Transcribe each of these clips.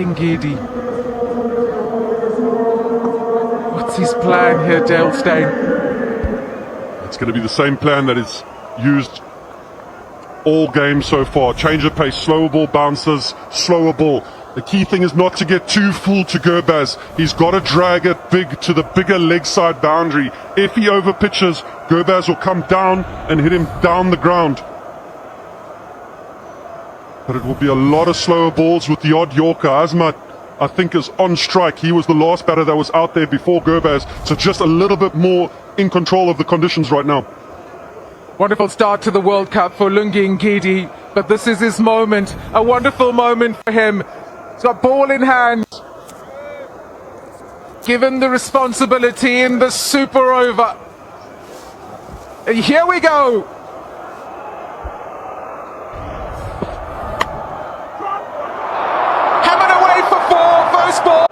Ngidi. What's his plan here, Dale Steyn? It's going to be the same plan that is used all game so far. Change of pace, slower ball bounces, slower ball. The key thing is not to get too full to Gurbaz. He's got to drag it big to the bigger leg side boundary. If he overpitches, Gurbaz will come down and hit him down the ground. But it will be a lot of slower balls with the odd Yorker. Azmat, I think, is on strike. He was the last batter that was out there before Gurbaz, so just a little bit more in control of the conditions right now. Wonderful start to the World Cup for Lungi Ngidi, but this is his moment. A wonderful moment for him. He's got ball in hand. Given the responsibility in the super over. And here we go. Hammered away for four, first ball.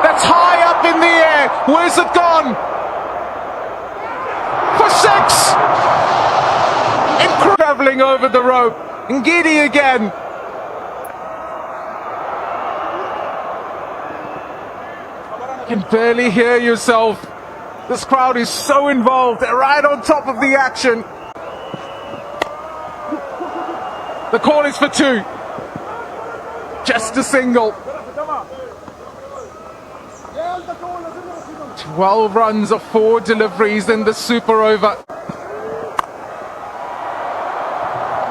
That's high up in the air. Where's it gone? For six. Traveling over the rope. Ngidi again. You can barely hear yourself. This crowd is so involved. They're right on top of the action. The call is for two. Just a single. 12 runs of 4 deliveries in the super over.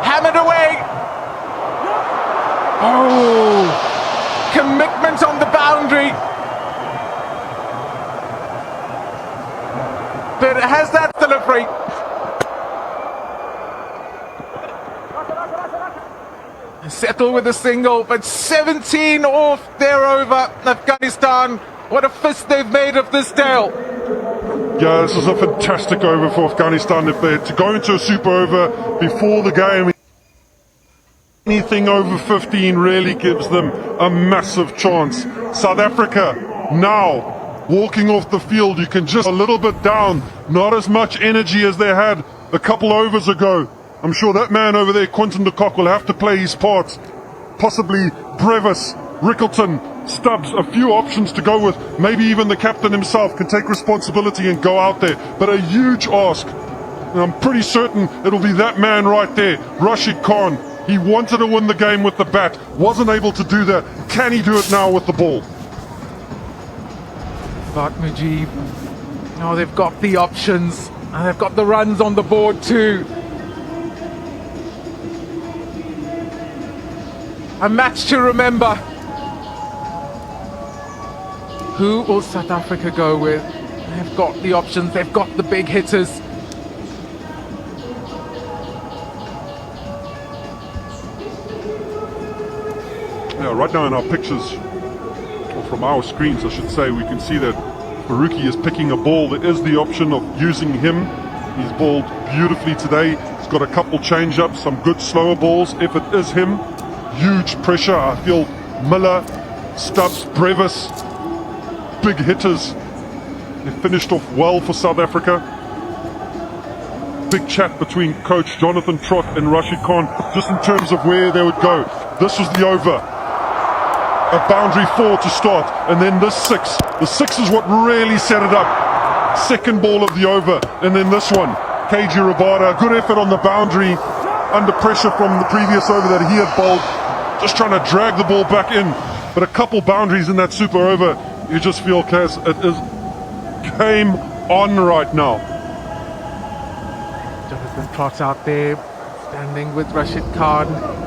Hammered away. Oh, commitment on the boundary. But it has that delivery. Settle with a single, but 17 off there over Afghanistan. What a fist they've made of this, Dale. Yeah, this is a fantastic over for Afghanistan. If they're to go into a super over before the game, anything over 15 really gives them a massive chance. South Africa now walking off the field. You can just a little bit down, not as much energy as they had a couple overs ago. I'm sure that man over there, Quinton de Kock, will have to play his part. Possibly Brevis, Rickleton, Stubbs, a few options to go with. Maybe even the captain himself can take responsibility and go out there. But a huge ask. And I'm pretty certain it'll be that man right there, Rashid Khan. He wanted to win the game with the bat, wasn't able to do that. Can he do it now with the ball? But Mujib, oh, they've got the options, and they've got the runs on the board too. A match to remember. Who will South Africa go with? They've got the options, they've got the big hitters. Yeah, right now in our pictures, or from our screens I should say, we can see that Faruqi is picking a ball. There is the option of using him. He's bowled beautifully today. He's got a couple change-ups, some good slower balls. If it is him, huge pressure. I feel Miller, Stubbs, Brevis, big hitters. They finished off well for South Africa. Big chat between coach Jonathan Trott and Rashid Khan just in terms of where they would go. This was the over. A boundary 4 to start, and then this 6. The 6 is what really set it up. Second ball of the over, and then this one. KG Rabada, good effort on the boundary, under pressure from the previous over that he had bowled. Just trying to drag the ball back in. But a couple boundaries in that super over, you just feel, Kaz, it is game on right now. Jonathan Trott out there, standing with Rashid Khan.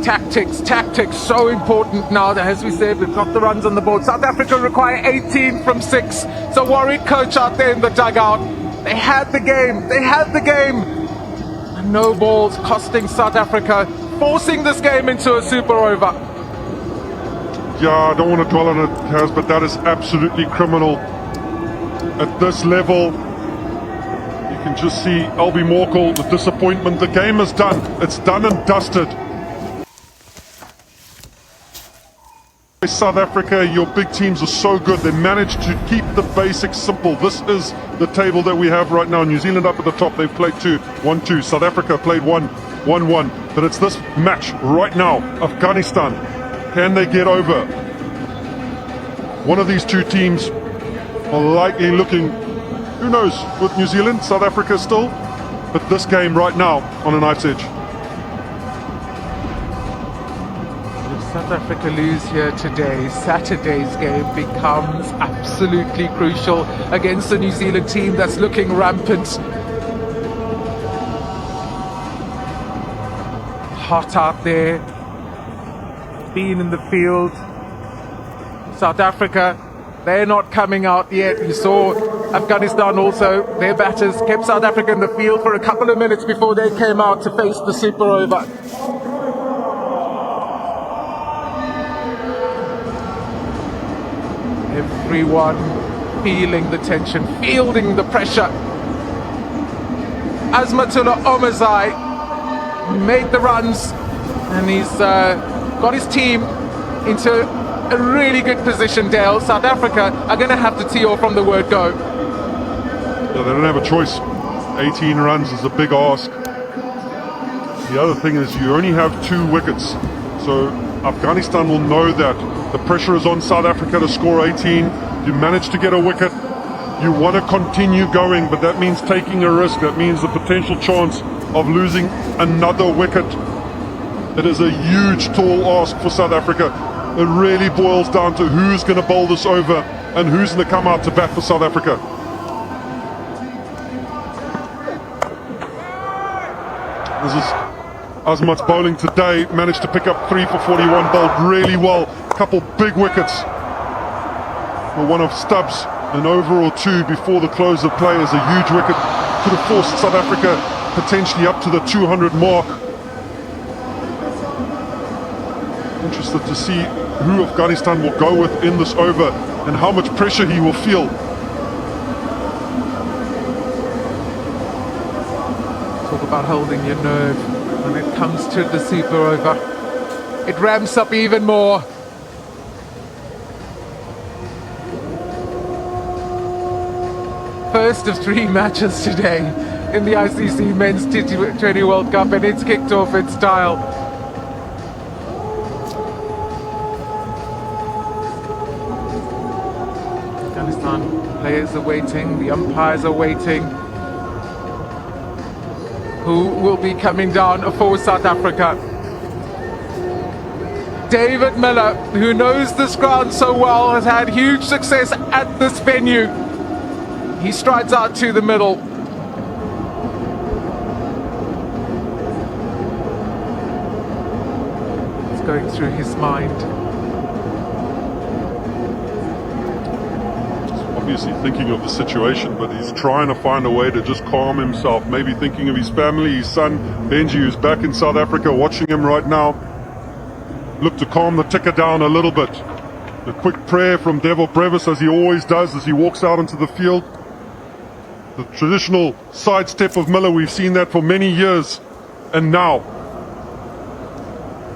Tactics, so important now that, as we said, we've got the runs on the board. South Africa require 18 from 6. So worried coach out there in the dugout. They had the game. And no balls costing South Africa, forcing this game into a super over. Yeah, I don't want to dwell on it, Kaz, but that is absolutely criminal. At this level, you can just see Albie Morkel, the disappointment. The game is done. It's done and dusted. South Africa, your big teams are so good. They managed to keep the basics simple. This is the table that we have right now. New Zealand up at the top. They've played 2, 1-2. South Africa played 1, 1-1. But it's this match right now. Afghanistan, can they get over? One of these two teams are likely looking, who knows, with New Zealand, South Africa still, but this game right now on a knife's edge. If South Africa lose here today, Saturday's game becomes absolutely crucial against the New Zealand team that's looking rampant. Hot out there, being in the field. South Africa, they're not coming out yet. You saw Afghanistan also, their batters kept South Africa in the field for a couple of minutes before they came out to face the super over. Everyone feeling the tension, fielding the pressure. Azmatullah Omazai made the runs, and he's got his team into a really good position, Dale. South Africa are going to have to tee off from the word go. Yeah, they don't have a choice. 18 runs is a big ask. The other thing is you only have 2 wickets, so Afghanistan will know that the pressure is on South Africa to score 18. You manage to get a wicket, you want to continue going, but that means taking a risk. That means the potential chance of losing another wicket. It is a huge, tall ask for South Africa. It really boils down to who's going to bowl this over and who's going to come out to bat for South Africa. This is Azmat's bowling today, managed to pick up 3 for 41, bowled really well. A couple big wickets. Well, one of Stubbs, an overall 2 before the close of play is a huge wicket. Could have forced South Africa potentially up to the 200 mark. Interested to see who Afghanistan will go with in this over and how much pressure he will feel. Talk about holding your nerve when it comes to the super over. It ramps up even more. First of 3 matches today in the ICC Men's T20 World Cup, and it's kicked off in style. Afghanistan players are waiting, the umpires are waiting. Who will be coming down for South Africa? David Miller, who knows this ground so well, has had huge success at this venue. He strides out to the middle. It's going through his mind. Obviously thinking of the situation, but he's trying to find a way to just calm himself. Maybe thinking of his family, his son Benji, who's back in South Africa, watching him right now. Look to calm the ticker down a little bit. A quick prayer from Devil Brevis, as he always does as he walks out into the field. The traditional sidestep of Miller, we've seen that for many years. And now,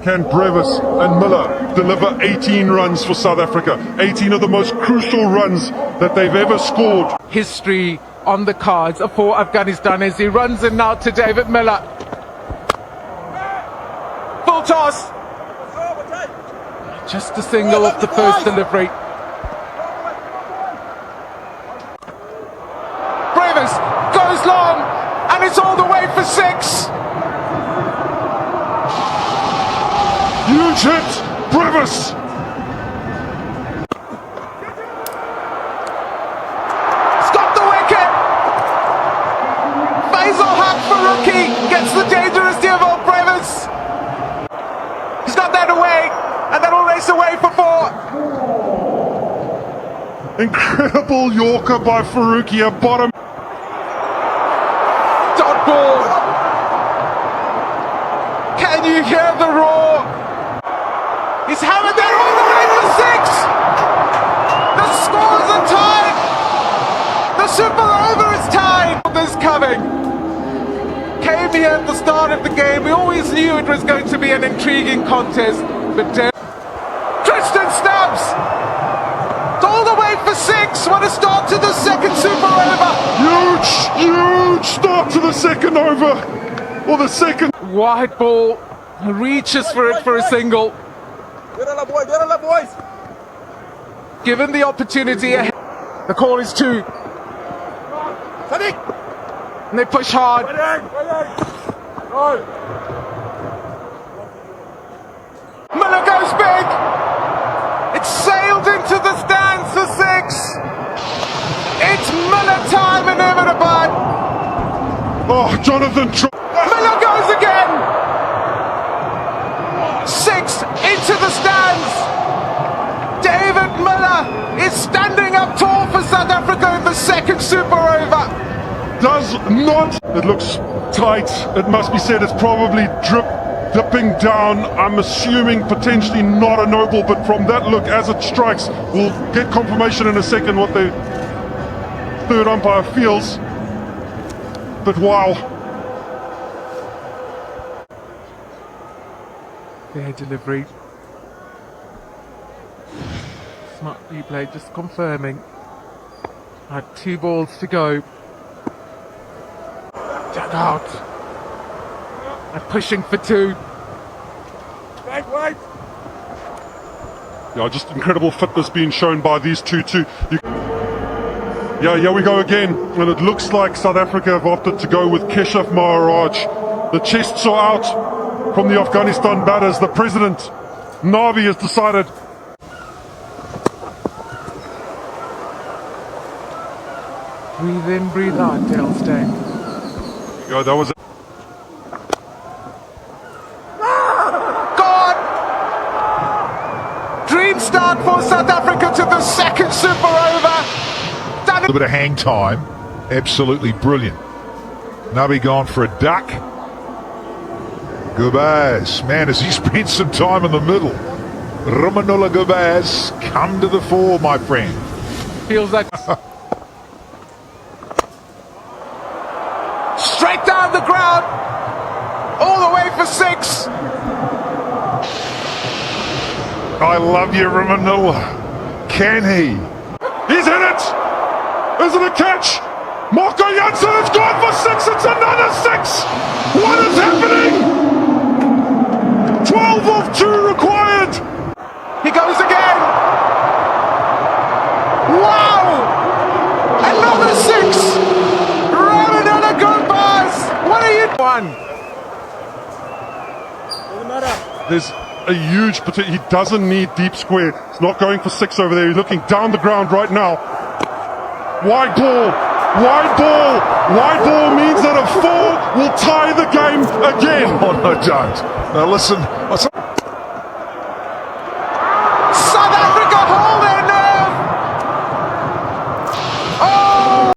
can Brevis and Miller deliver 18 runs for South Africa? 18 of the most crucial runs that they've ever scored. History on the cards for Afghanistan as he runs in now to David Miller. Full toss. Just a single off the first delivery. Brevis goes long, and it's all the way for 6. Huge hit, Brevis! Stop the wicket! Faisal Haq for rookie gets the dangerous Devil Brevis. He's got that away, and that'll race away for 4. Incredible Yorker by Faruqi at bottom. Dot ball. Can you hear the roar? He's hammered there all the way for 6. The scores are tied. The super over is tied. This coming. Came here at the start of the game. We always knew it was going to be an intriguing contest, but Tristan Stubbs. It's all the way for 6. What a start to the second super over. Huge start to the second over. Or the second. Wide ball. Reaches for it for a single. Given the opportunity ahead, the call is 2. And they push hard. Miller goes big. It's sailed into the stands for 6. It's Miller time in Ahmedabad. Oh, Jonathan. Miller goes again. 6 into the stands. David Miller is standing up tall for South Africa in the second super over. Does not. It looks tight. It must be said it's probably dipping down. I'm assuming potentially not a no ball, but from that look as it strikes, we'll get confirmation in a second what the third umpire feels. But wow. Fair delivery. Smart replay, just confirming. Had 2 balls to go. Dug out. And pushing for 2. Yeah, just incredible fitness being shown by these two too. Yeah, here we go again. And it looks like South Africa have opted to go with Keshav Maharaj. The chests are out from the Afghanistan batters. The president, Navi, has decided. Breathe in, breathe out, Dale Steyn. Yeah, that was it. Gone! Dream start for South Africa to the second super over. A little bit of hang time. Absolutely brilliant. Nabi gone for a duck. Gubaz, man, has he spent some time in the middle? Ramanullah Gubaz, come to the fore, my friend. Feels like straight down the ground, all the way for 6. I love you, Ramanullah. Can he? He's in it! Is it a catch? Marco Jansen has gone for 6. It's another 6. What is happening? 12 of 2 required. He goes again. Wow! Another 6. Ramanullah Gubaz. What are you doing? There's a huge potential. He doesn't need deep square. He's not going for 6 over there. He's looking down the ground right now. Wide ball. Wide ball. Wide ball means that a 4 will tie the game again. Oh, no, don't. Now, listen.